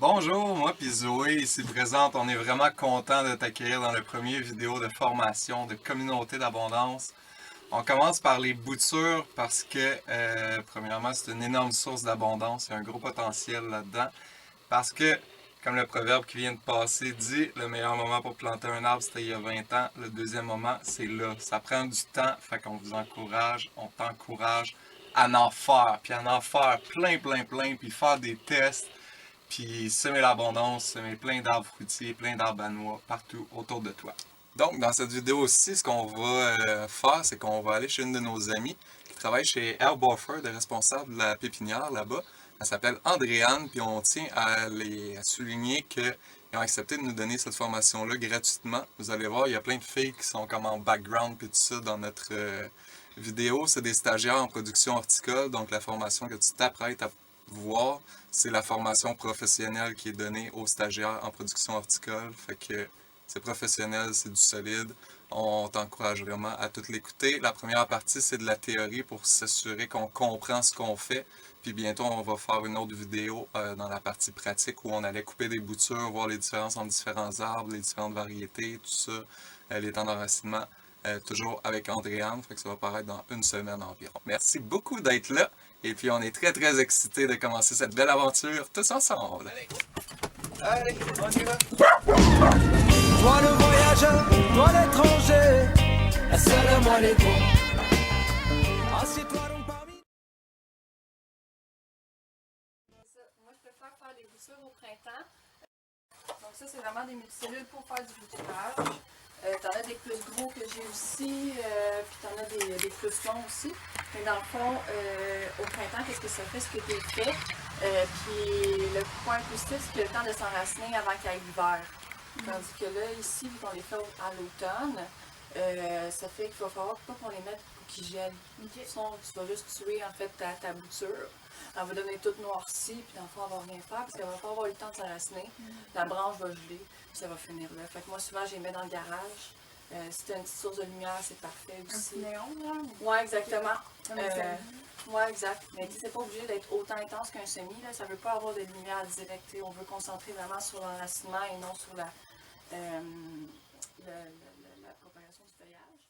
Bonjour, moi puis Zoé ici présente. On est vraiment content de t'accueillir dans le premier vidéo de formation de communauté d'abondance. On commence par les boutures parce que, premièrement, c'est une énorme source d'abondance. Il y a un gros potentiel là-dedans. Parce que, comme le proverbe qui vient de passer dit, le meilleur moment pour planter un arbre, c'était il y a 20 ans. Le deuxième moment, c'est là. Ça prend du temps, fait qu'on vous encourage, on t'encourage à en faire, puis à en faire plein, puis faire des tests, puis semer l'abondance, semer plein d'arbres fruitiers, plein d'arbres à noix partout autour de toi. Donc, dans cette vidéo-ci, ce qu'on va faire, c'est qu'on va aller chez une de nos amies qui travaille chez Herb Buffer, de responsable de la pépinière là-bas. Elle s'appelle Andréane, puis on tient à souligner qu'ils ont accepté de nous donner cette formation-là gratuitement. Vous allez voir, il y a plein de filles qui sont comme en background puis tout ça dans notre vidéo. C'est des stagiaires en production horticole, donc la formation que tu t'apprêtes à voir, c'est la formation professionnelle qui est donnée aux stagiaires en production horticole. Fait que c'est professionnel, c'est du solide. On t'encourage vraiment à tout l'écouter. La première partie, c'est de la théorie pour s'assurer qu'on comprend ce qu'on fait. Puis bientôt, on va faire une autre vidéo dans la partie pratique où on allait couper des boutures, voir les différences entre différents arbres, les différentes variétés, tout ça, les temps d'enracinement, toujours avec Andréane. Fait que ça va paraître dans une semaine environ. Merci beaucoup d'être là. Et puis, on est très excités de commencer cette belle aventure tous ensemble. Allez, on y va! Toi le voyageur, toi l'étranger, assalamu alaikum. Assieds-toi donc parmi. Moi, je préfère faire des boutures au printemps. Donc ça, c'est vraiment des multicellules pour faire du bouturage. T'en as des plus gros que j'ai aussi, puis t'en as des plus longs aussi. Mais dans le fond, au printemps, qu'est-ce que ça fait? Ce que t'es fait. Puis le point positif, c'est qu'il y a le temps de s'enraciner avant qu'il y ait l'hiver. Tandis que là, ici, vu qu'on les fait à l'automne, ça fait qu'il va falloir pas qu'on les mette pour qu'ils gèlent. Sinon, tu vas juste tuer en fait ta bouture. Elle va devenir toute noircie, puis dans le fond, elle va rien faire, parce qu'elle va pas avoir le temps de s'enraciner. La branche va geler, puis ça va finir là. Fait que moi, souvent, je les mets dans le garage. Si tu as une petite source de lumière, c'est parfait aussi. Un néon, là? Ouais, exactement. Comme un semis. Ouais, exact. Mais c'est pas obligé d'être autant intense qu'un semis. Là. Ça veut pas avoir de lumière directe. On veut concentrer vraiment sur l'enracinement et non sur la propagation du feuillage.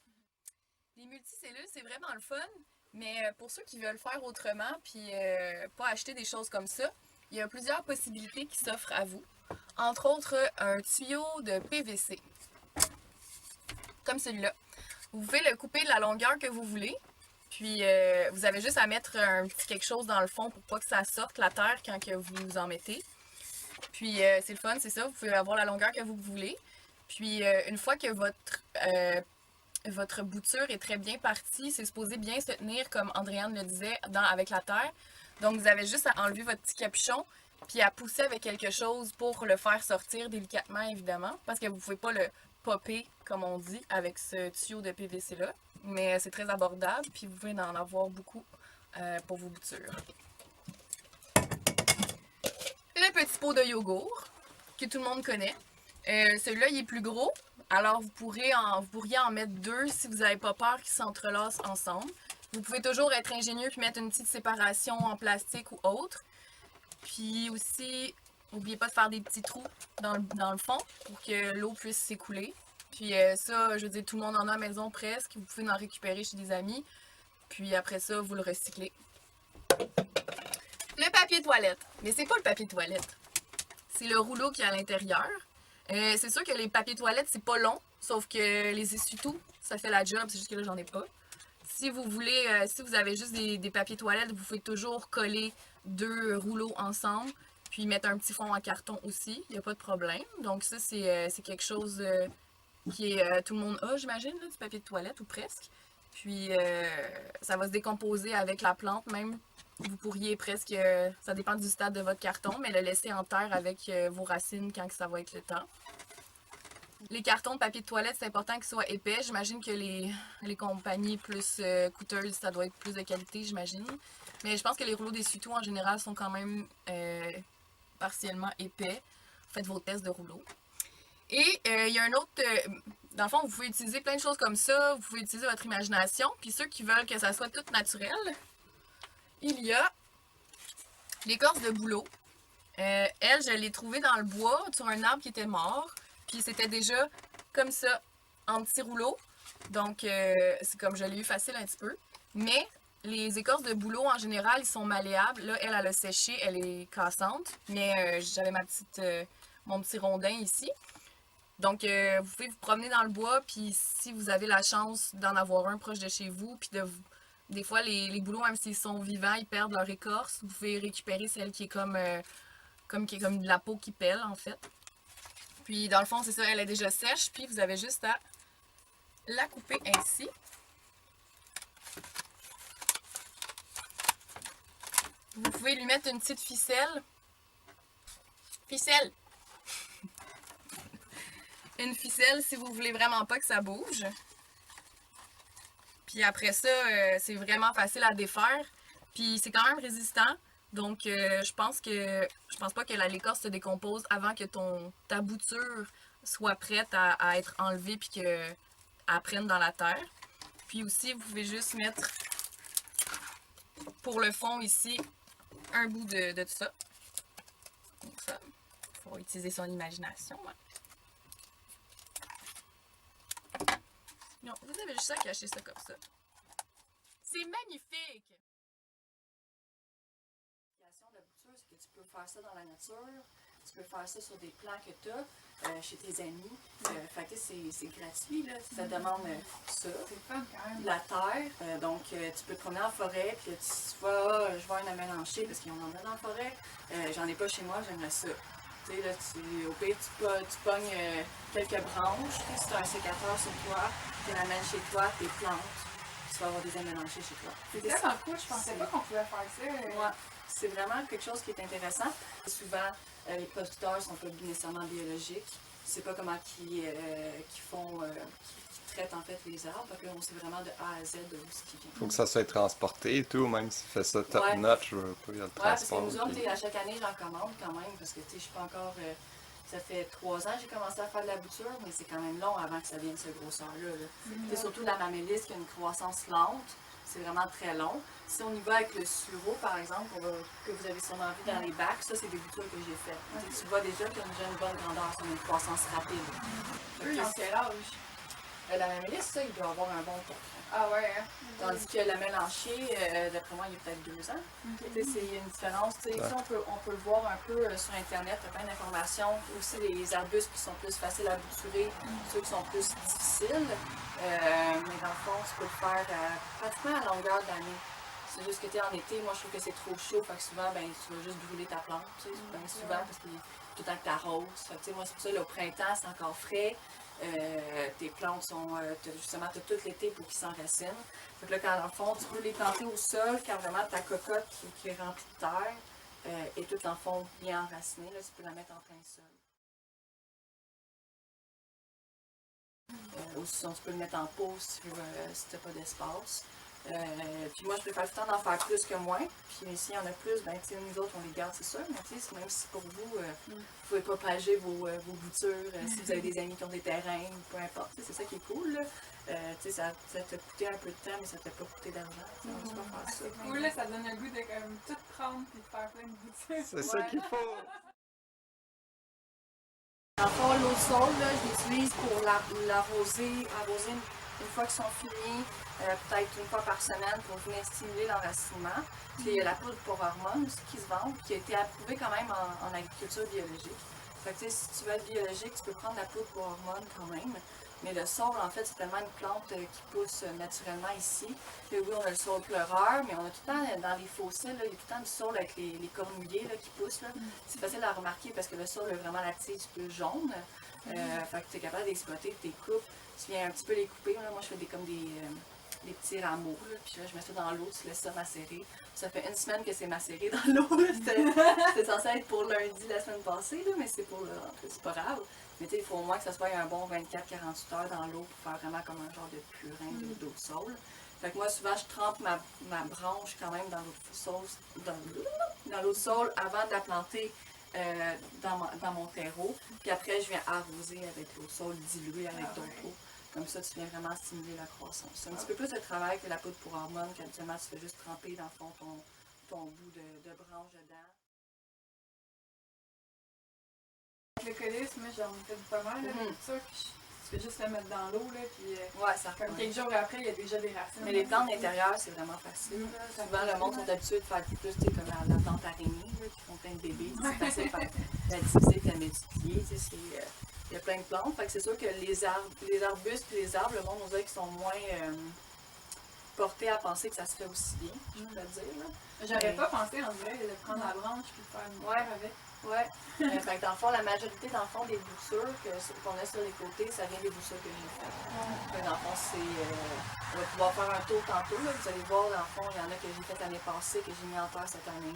Les multicellules, c'est vraiment le fun, mais pour ceux qui veulent faire autrement puis pas acheter des choses comme ça, il y a plusieurs possibilités qui s'offrent à vous. Entre autres, un tuyau de PVC, comme celui-là. Vous pouvez le couper de la longueur que vous voulez, puis vous avez juste à mettre un petit quelque chose dans le fond pour pas que ça sorte la terre quand que vous en mettez. Puis c'est le fun, c'est ça, vous pouvez avoir la longueur que vous voulez. Puis une fois que votre bouture est très bien partie, c'est supposé bien se tenir, comme Andréane le disait, avec la terre. Donc vous avez juste à enlever votre petit capuchon, puis à pousser avec quelque chose pour le faire sortir délicatement, évidemment, parce que vous ne pouvez pas le popper, comme on dit, avec ce tuyau de PVC-là. Mais c'est très abordable, puis vous pouvez en avoir beaucoup pour vos boutures. Le petit pot de yogourt, que tout le monde connaît. Celui-là, il est plus gros, alors vous pourriez en mettre deux si vous n'avez pas peur qu'ils s'entrelacent ensemble. Vous pouvez toujours être ingénieux et mettre une petite séparation en plastique ou autre. Puis aussi, n'oubliez pas de faire des petits trous dans le fond pour que l'eau puisse s'écouler. Puis ça, je veux dire, tout le monde en a à la maison presque. Vous pouvez en récupérer chez des amis. Puis après ça, vous le recyclez. Le papier toilette. Mais c'est pas le papier toilette. C'est le rouleau qui est à l'intérieur. C'est sûr que les papiers toilettes, c'est pas long. Sauf que les essuie-tout, ça fait la job. C'est juste que là, j'en ai pas. Si vous voulez, si vous avez juste des papiers toilettes, vous pouvez toujours coller deux rouleaux ensemble. Puis mettre un petit fond en carton aussi. Il n'y a pas de problème. Donc ça, c'est quelque chose qui est... tout le monde a, j'imagine, du papier de toilette ou presque. Puis ça va se décomposer avec la plante même. Vous pourriez presque, ça dépend du stade de votre carton, mais le laisser en terre avec vos racines quand ça va être le temps. Les cartons de papier de toilette, c'est important qu'ils soient épais. J'imagine que les compagnies plus coûteuses, ça doit être plus de qualité, j'imagine. Mais je pense que les rouleaux d'essuie-tout en général sont quand même partiellement épais. Faites vos tests de rouleaux. Et il y a un autre... dans le fond, vous pouvez utiliser plein de choses comme ça. Vous pouvez utiliser votre imagination. Puis ceux qui veulent que ça soit tout naturel, il y a l'écorce de bouleau. Elle, je l'ai trouvée dans le bois, sur un arbre qui était mort. Puis c'était déjà comme ça, en petits rouleaux. Donc, c'est comme je l'ai eu facile un petit peu. Mais les écorces de bouleau, en général, ils sont malléables. Là, elle a séché, elle est cassante. Mais j'avais mon petit rondin ici. Donc, vous pouvez vous promener dans le bois, puis si vous avez la chance d'en avoir un proche de chez vous, puis des fois, les bouleaux, même s'ils sont vivants, ils perdent leur écorce. Vous pouvez récupérer celle qui est comme de la peau qui pèle, en fait. Puis, dans le fond, c'est ça, elle est déjà sèche, puis vous avez juste à la couper ainsi. Vous pouvez lui mettre une petite ficelle. Ficelle! Une ficelle si vous voulez vraiment pas que ça bouge. Puis après ça, c'est vraiment facile à défaire. Puis c'est quand même résistant. Donc je pense pas que l'écorce se décompose avant que ta bouture soit prête à être enlevée puis qu'elle prenne dans la terre. Puis aussi, vous pouvez juste mettre pour le fond ici un bout de tout ça. Donc ça, il faut utiliser son imagination. Hein. Non, vous avez juste à cacher ça comme ça. C'est magnifique! La bouture, c'est que tu peux faire ça dans la nature, tu peux faire ça sur des plans que tu as chez tes amis. Fait que c'est gratuit, là. Ça demande ça. C'est fun quand même. La terre. Donc, tu peux te promener en forêt, puis tu vas, je vais en amélancher parce qu'on en a dans la forêt. J'en ai pas chez moi, j'aimerais ça. Tu sais, là, au pire, tu pognes quelques branches, si tu as un sécateur sur toi, tu les ramènes chez toi, tes plantes, tu vas avoir des amélanchés chez toi. C'est tellement cool, je pensais pas qu'on pouvait faire ça. Ouais. C'est vraiment quelque chose qui est intéressant. Souvent, les producteurs ne sont pas nécessairement biologiques. Je sais pas comment qui traitent en fait les arbres. Parce qu'on sait vraiment de A à Z de où ce qui vient. Faut que ça soit transporté et tout, même si tu fais ça top notch, je veux pas, il y a le parce que transport. nous autres, à chaque année, j'en commande quand même. Parce que je suis pas encore. Ça fait 3 ans que j'ai commencé à faire de la bouture, mais c'est quand même long avant que ça vienne ce grosseur-là. Surtout la mamélisse qui a une croissance lente. C'est vraiment très long. Si on y va avec le sureau, par exemple, que vous avez sûrement vu dans les bacs, ça, c'est des boutures que j'ai faites. Tu vois déjà qu'il y a déjà une bonne grandeur, c'est une croissance rapide. Eux, ils ont quel âge? La mamélisse, ça, il doit avoir un bon temps. Ah ouais, hein? Tandis que la mélanchée, d'après moi, il y a peut-être 2 ans. C'est une différence. Ça, on peut le voir un peu sur Internet, il y a plein d'informations. Aussi, les arbustes qui sont plus faciles à bouturer, ceux qui sont plus difficiles. Mais dans le fond, tu peux le faire pratiquement à longueur d'année. C'est juste que en été, moi, je trouve que c'est trop chaud. Fait que souvent, tu vas juste brûler ta plante. Souvent, parce que tout le temps que tu arroses. Moi, c'est pour ça, au printemps, c'est encore frais. Tes plantes sont justement t'as tout l'été pour qu'ils s'enracinent. Fait que là, quand dans le fond, tu peux les planter au sol, quand vraiment ta cocotte qui est remplie de terre est toute en fond bien enracinée, là, tu peux la mettre en plein sol. Ou sinon, tu peux le mettre en pot si tu n'as pas d'espace. Puis moi, je préfère tout le temps d'en faire plus que moins. Puis s'il y en a plus, nous autres, on les garde, c'est sûr. Mais même si pour vous, vous pouvez propager vos boutures, si vous avez des amis qui ont des terrains, peu importe. C'est ça qui est cool. Là. Ça t'a coûté un peu de temps, mais ça t'a pas coûté d'argent. On ne pas faire ça. C'est cool, là, ça donne le goût de comme, tout prendre et de faire plein de boutures. C'est ça qu'il faut! Dans le fond, l'eau de sol, je l'utilise pour arroser une fois qu'ils sont finis, peut-être une fois par semaine pour venir stimuler l'enracinement. Puis il y a la poudre pour hormones aussi qui se vend, qui a été approuvée quand même en agriculture biologique. Fait que, si tu veux être biologique, tu peux prendre la poudre pour hormones quand même. Mais le saule, en fait, c'est tellement une plante qui pousse naturellement ici. Puis oui, on a le saule pleureur, mais on a tout le temps dans les fossés, il y a tout le temps du saule avec les cornouillers qui poussent. C'est facile à remarquer parce que le saule a vraiment la tige plus jaune. Fait que tu es capable d'exploiter tes coupes. Tu viens un petit peu les couper. Moi, je fais des petits rameaux. Puis là, je mets ça dans l'eau, tu laisses ça macérer. Ça fait 1 semaine que c'est macéré dans l'eau. C'était censé être pour lundi la semaine passée, mais c'est pas grave. Mais il faut au moins que ça soit un bon 24-48 heures dans l'eau pour faire vraiment comme un genre de purin d'eau de saule. Fait que moi, souvent, je trempe ma branche quand même dans l'eau de saule avant de la planter dans mon terreau. Puis après, je viens arroser avec l'eau de saule diluée avec d'autres eaux. Comme ça, tu viens vraiment stimuler la croissance. C'est un petit peu plus de travail que la poudre pour hormones, qu'habituellement, tu fais juste tremper dans le fond ton bout de branche dedans. avec le colis, moi j'en ai fait pas mal, là, Mhm. avec ça, puis tu fais juste le mettre dans l'eau, là, puis Ouais, ça comme quelques jours après, il y a déjà des racines. Mais les plantes d'intérieur, c'est vraiment facile. là. Souvent, le monde sont habitués de faire plus comme la plante araignée, là, qui font plein de bébés. C'est facile de faire la diviser et la multiplier. Il y a plein de plantes. Fait que c'est sûr que les arbustes et les arbres, le monde, on dirait qu'ils sont moins portés à penser que ça se fait aussi bien, je pourrais dire. Là. J'aurais pas pensé, en vrai, de prendre la branche puis de faire une Ouais. terre avec. Ouais. Fait que dans le fond, la majorité dans le fond, des boussures qu'on a sur les côtés, ça vient des boussures que j'ai faites. Fait que dans le fond, on va pouvoir faire un tour tantôt. Là. Vous allez voir, dans le fond, il y en a que j'ai fait l'année passée, que j'ai mis en terre cette année.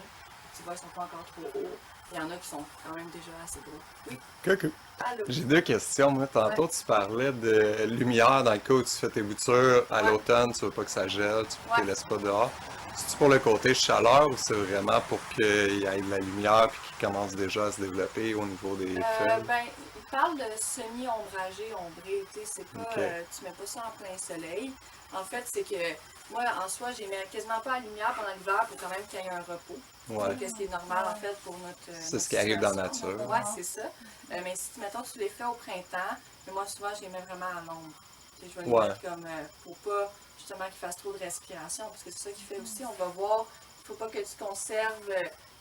Tu vois, ils sont pas encore trop hauts. Il y en a qui sont quand même déjà assez gros. Oui. Coucou. Allô? J'ai deux questions. Moi, tantôt, tu parlais de lumière dans le cas où tu fais tes boutures à Ouais. l'automne, tu veux pas que ça gèle, tu ne Ouais. les laisses pas dehors. C'est-tu pour le côté chaleur ou c'est vraiment pour qu'il y ait de la lumière et qu'il commence déjà à se développer au niveau des feuilles? Ben, il parle de semi-ombragé, ombré. Tu sais, c'est pas, Ok. tu mets pas ça en plein soleil. En fait, c'est que moi, en soi, j'ai mis quasiment pas la lumière pendant l'hiver pour quand même qu'il y ait un repos. Ouais. Qu'est-ce qui est normal, en fait, pour notre. C'est ce qui arrive dans la situation. nature. Ouais, c'est ça. Mais si, mettons, tu les fais au printemps, mais moi, souvent, je les mets vraiment à l'ombre. Tu sais, je vais les Ouais. mettre comme. Pour pas, justement, qu'ils fassent trop de respiration, parce que c'est ça qui fait aussi. On va voir, il faut pas que tu conserves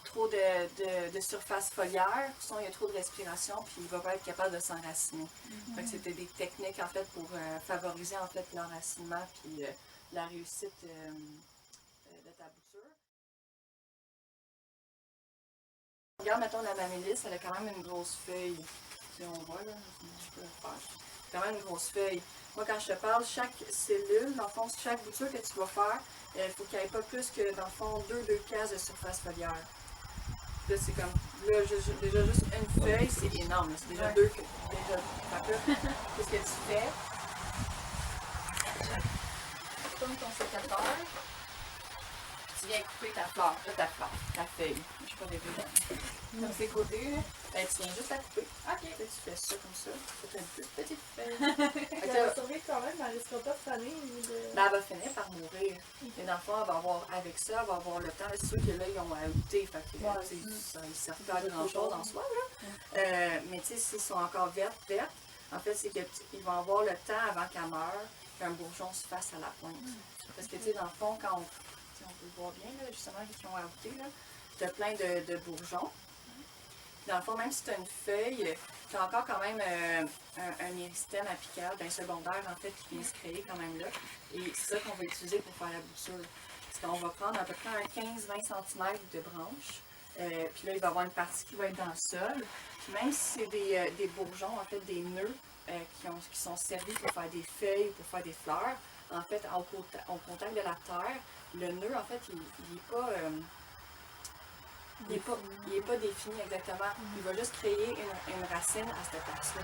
trop de surface foliaire, sinon il y a trop de respiration, puis il va pas être capable de s'enraciner. Fait que c'était des techniques, en fait, pour favoriser, en fait, l'enracinement, puis la réussite de ta bouture. Regarde, mettons, la mamélisse, elle a quand même une grosse feuille. Si on voit, là, je peux le faire. C'est quand même une grosse feuille. Moi, quand je te parle, chaque cellule, dans le fond, chaque bouture que tu vas faire, il faut qu'il n'y ait pas plus que, dans le fond, 2 cases de surface foliaire. Là, c'est comme, là, déjà juste une feuille, c'est énorme. C'est déjà Ouais. deux. Déjà, fait que là, qu'est-ce que tu fais? Tu tournes ton sécateur. Tu viens couper ta fleur, pas ta feuille. Je suis pas débile. Comme ces côtés, là. Ben, tu viens juste la couper. Ok. Tu fais ça comme ça. C'est une toute petite feuille. Fait que Elle va survivre quand même, elle risquera pas de faner ou de... ben, elle va finir par mourir. Mais dans le fond, elle va avoir, avec ça, elle va avoir le temps. C'est sûr que là, ils ont ajouté. Fait que, Ouais. tu sais, ça ne sert pas à grand chose en soi. Là. Mais tu sais, s'ils sont encore vertes, en fait, c'est qu'ils vont avoir le temps avant qu'elle meure qu'un bourgeon se fasse à la pointe. Parce que, tu sais, dans le fond, quand on peut le voir bien, là, justement, qu'ils ont ajouté, là, tu as plein de bourgeons. Dans le fond, même si tu as une feuille, tu as encore quand même un méristème apical d'un secondaire, en fait, qui vient se créer quand même là. Et c'est ça qu'on va utiliser pour faire la bouture. Parce qu'on va prendre à peu près un 15-20 cm de branche. Puis là, il va y avoir une partie qui va être dans le sol. Puis même si c'est des bourgeons, en fait, des nœuds qui sont servis pour faire des feuilles, pour faire des fleurs, en fait, au contact de la terre, le nœud, en fait, il n'est pas... il n'est pas défini exactement. Il va juste créer une racine à cette place-là.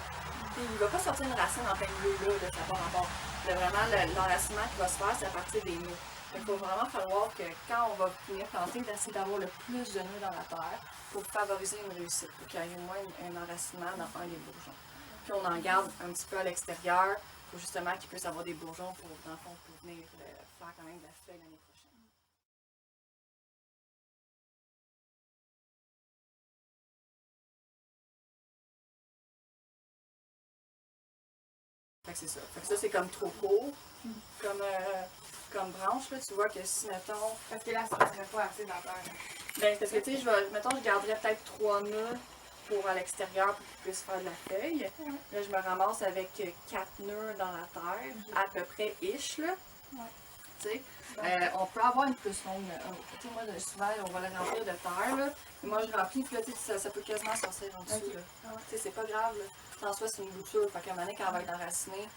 Puis il ne va pas sortir une racine en plein milieu là, ça n'a pas rapport. Vraiment, l'enracinement qui va se faire, c'est à partir des nœuds. Il va vraiment falloir que quand on va finir planter, d'essayer d'avoir le plus de nœuds dans la terre pour favoriser une réussite, pour qu'il y ait au moins un enracinement dans un des bourgeons. Puis on en garde un petit peu à l'extérieur pour justement qu'il puisse avoir des bourgeons pour, dans le fond, pour venir faire quand même de la feuille l'année prochaine. Fait que c'est ça. Fait que ça, c'est comme trop court, comme branche. Là, tu vois que si, mettons... Parce que là, ça ne serait pas assez dans la terre. Ben, parce que, tu sais, mettons, je garderais peut-être 3 nœuds pour à l'extérieur pour qu'ils puissent faire de la feuille. Là, je me ramasse avec 4 nœuds dans la terre, à peu près ish, là. Ouais. Tu sais, on peut avoir une plus longue. Tu sais, moi, souvent, on va la remplir de terre, là. Et moi, je remplis, puis là, tu sais, ça peut quasiment sortir en dessous, Ok. là. Tu sais, c'est pas grave, là. En soi, c'est une bouture. Fait qu'à un moment donné, quand elle va être enracinée,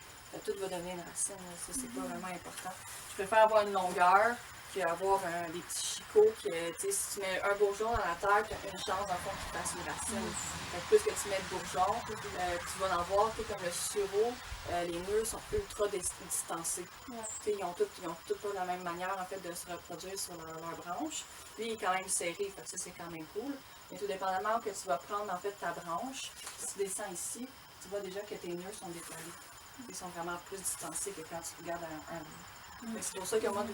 tout va devenir une racine. Là. Ça, c'est pas vraiment important. Je préfère avoir une longueur qu'avoir des petits chicots. Tu sais, si tu mets un bourgeon dans la terre, tu as une chance, en fond, qu'il fasse une racine. Fait que plus que tu mets de bourgeons, tu vas en voir, comme le sureau, les nœuds sont ultra distancés. Ouais. Tu sais, ils ont tous pas la même manière, en fait, de se reproduire sur leur branche. Lui, il est quand même serré, fait que ça, c'est quand même cool. Mais tout dépendamment que tu vas prendre, en fait, ta branche, si tu descends ici, tu vois déjà que tes nœuds sont décollés. Ils sont vraiment plus distancés que quand tu regardes un bout. C'est pour ça que moi,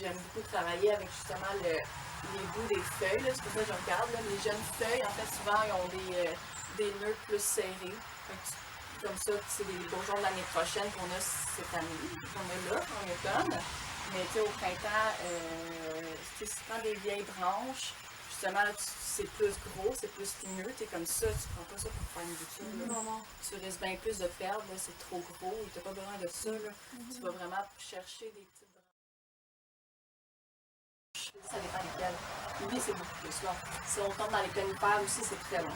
j'aime beaucoup travailler avec justement les bouts des feuilles. C'est pour ça que je regarde. Là, les jeunes feuilles, en fait, souvent, ils ont des nœuds plus serrés. Comme ça, c'est des bourgeons de l'année prochaine qu'on a cette année, qu'on a là, en automne. Mais tu sais, au printemps, si tu prends des vieilles branches, justement, là, c'est plus gros, c'est plus ligneux. Tu es comme ça, tu prends pas ça pour faire une bouture. Non. Tu risques bien plus de perdre, là, c'est trop gros, tu n'as pas besoin de ça. Là. Tu vas vraiment chercher des petites branches. Ça dépend lesquelles. Lui, c'est beaucoup plus long. Si on tombe dans les conifères aussi, c'est très long.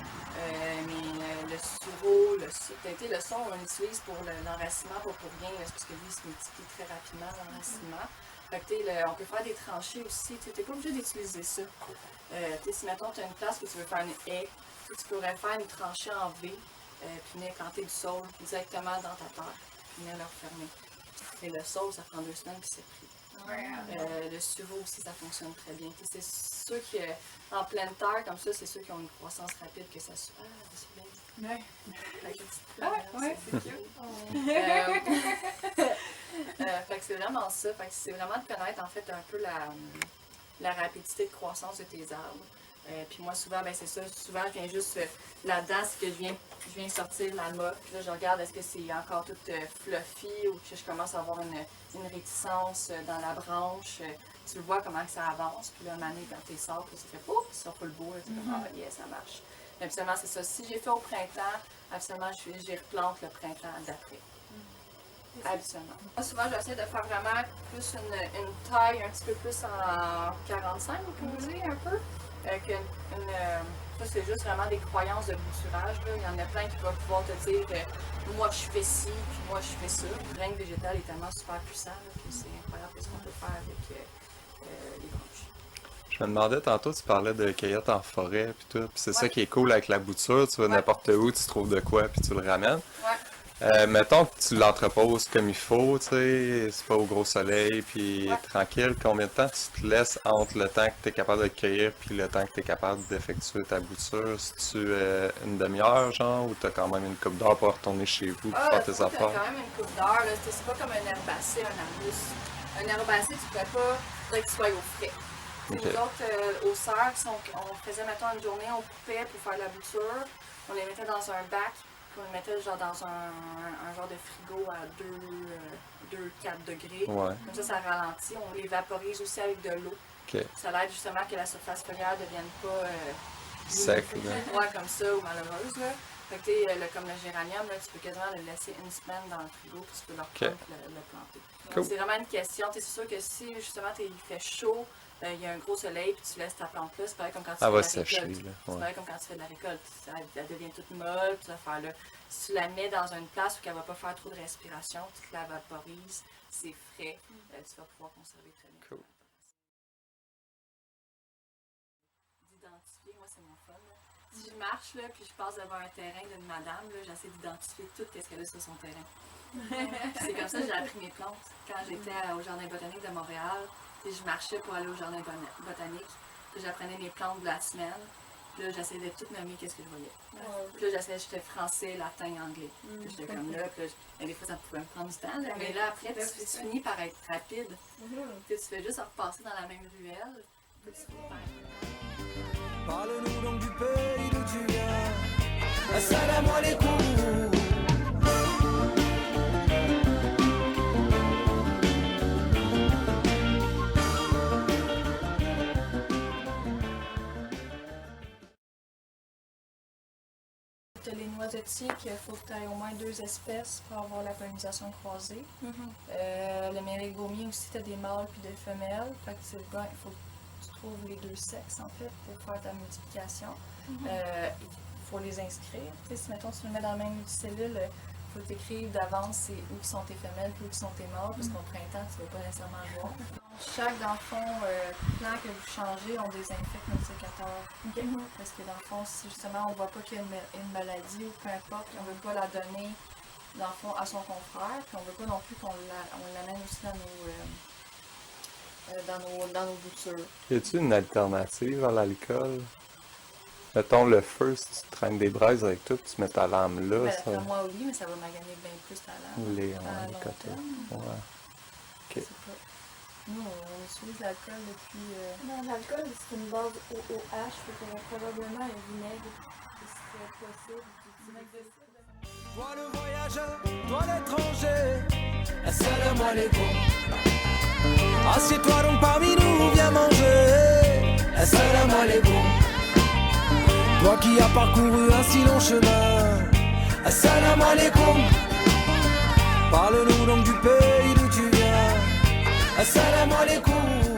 Mais le sureau, le son, on l'utilise pour l'enracinement, pas pour rien, c'est parce que lui, il se multiplie très rapidement, l'enracinement. Fait que, on peut faire des tranchées aussi. Tu n'es pas obligé d'utiliser ça. Si, mettons, tu as une place où tu veux faire une haie, tu pourrais faire une tranchée en V, puis venir planter du saule directement dans ta terre, puis venir le refermer. Et le saule, ça prend 2 semaines, puis c'est pris. Le sureau aussi, ça fonctionne très bien. C'est ceux qui, en pleine terre, comme ça, c'est ceux qui ont une croissance rapide que ça se. Ah, c'est bien. Ouais. Avec une petite plante, Ouais, c'est cute. Fait que c'est vraiment ça. Fait que c'est vraiment de connaître en fait un peu la rapidité de croissance de tes arbres. Puis moi, souvent, ben c'est ça. Souvent, je viens juste là-dedans, c'est que je viens sortir la mât. Puis là, je regarde est-ce que c'est encore tout fluffy ou que je commence à avoir une réticence dans la branche. Tu le vois comment que ça avance. Puis là, mané, quand tu sors, puis ça fait pouf, ça sort le beau. Tu fais ah, yeah, ça marche. Mais absolument, c'est ça. Si j'ai fait au printemps, absolument, j'y replante le printemps d'après. Habituellement. Moi, souvent, j'essaie de faire vraiment plus une taille un petit peu plus en 45, posée un peu. Ça, c'est juste vraiment des croyances de bouturage. Là. Il y en a plein qui vont pouvoir te dire moi, je fais ci, puis moi, je fais ça. Le règne végétal est tellement super puissant là, que c'est incroyable ce qu'on peut faire avec les branches. Je me demandais tantôt, tu parlais de cueillette en forêt, puis tout. Puis c'est ça qui est cool avec la bouture. Tu vas n'importe où, tu trouves de quoi, puis tu le ramènes. Mettons que tu l'entreposes comme il faut, tu sais, c'est pas au gros soleil, puis tranquille. Combien de temps tu te laisses entre le temps que tu es capable de cueillir puis le temps que tu es capable d'effectuer ta bouture? Si tu une demi-heure, genre, ou tu as quand même une coupe d'heure pour retourner chez vous pour faire tes affaires? Tu as quand même une coupe d'heure, c'est pas comme un herbacée, un arbuste. Un herbacée, tu pourrais pas, faudrait qu'il soit au frais. Okay. Nous autres, aux serres, on faisait, mettons, une journée, on coupait pour faire la bouture, on les mettait dans un bac. Puis on le mettait genre dans un genre de frigo à 2-4 degrés. Ouais. Comme ça ralentit. On les vaporise aussi avec de l'eau. Okay. Ça l'aide justement que la surface foliaire ne devienne pas sec. Comme ça ou malheureuse. Là. Fait que comme le géranium, là, tu peux quasiment le laisser une semaine dans le frigo puis tu peux le reprendre le planter. Cool. C'est vraiment une question. C'est sûr que si justement il fait chaud, il y a un gros soleil puis tu laisses ta plante là, c'est pareil comme quand tu fais de la récolte. C'est pareil comme quand tu fais de la récolte. Elle devient toute molle, cette affaire-là. Si tu la mets dans une place où elle ne va pas faire trop de respiration, tu te la vaporises, c'est frais, tu vas pouvoir conserver très bien. Cool. D'identifier, moi c'est mon fun. Là. Si je marche là, puis je passe devant un terrain d'une madame, j'essaie d'identifier tout ce qu'elle a sur son terrain. C'est comme ça que j'ai appris mes plantes. Quand j'étais au Jardin botanique de Montréal, je marchais pour aller au Jardin botanique, j'apprenais mes plantes de la semaine. Puis là, j'essayais de tout nommer qu'est-ce que je voyais. Puis là, j'étais français, latin, anglais. Puis j'étais comme là, puis des fois, ça pouvait me prendre du temps. Là, mais là, après, tu finis par être rapide. Puis tu fais juste repasser dans la même ruelle. Puis tu finis par être... Parle-nous donc du pays d'où tu viens. Assalamu alaikum. Les noisetiers, il faut que tu aies au moins 2 espèces pour avoir la pollinisation croisée. Le mérigomier aussi, tu as des mâles puis des femelles. Fait que il faut que tu trouves les 2 sexes en fait pour faire ta multiplication. Il faut les inscrire. Si mettons tu le mets dans la même cellule, il faut que tu écrives d'avance où sont tes femelles et où sont tes mâles, parce qu'au printemps, tu ne vas pas nécessairement le voir. Chaque, dans le fond, plant que vous changez, on désinfecte notre sécateur. Parce que dans le fond, si justement on ne voit pas qu'il y a une maladie ou peu importe, on ne veut pas la donner dans le fond, à son confrère, puis on ne veut pas non plus qu'on l'amène aussi dans nos boutures. Y a-t-il une alternative à l'alcool? Mettons le feu, si tu traînes des braises avec tout, tu mets ta lame là. Ben, ça... Moi oui, mais ça va maganer bien plus ta lame. Les côtés. Ouais. Ok. Nous, on utilise l'alcool depuis... Non, l'alcool, c'est une base OOH, fait que probablement un vinaigre. c'est possible. Tu mec décide de... Toi le voyageur, toi l'étranger, assalamu alaikum. Assieds-toi donc parmi nous, viens manger, assalamu alaikum. Toi qui as parcouru un si long chemin, assalamu alaikum. Parle-nous donc du pays d'où tu viens, assalamu alaikum.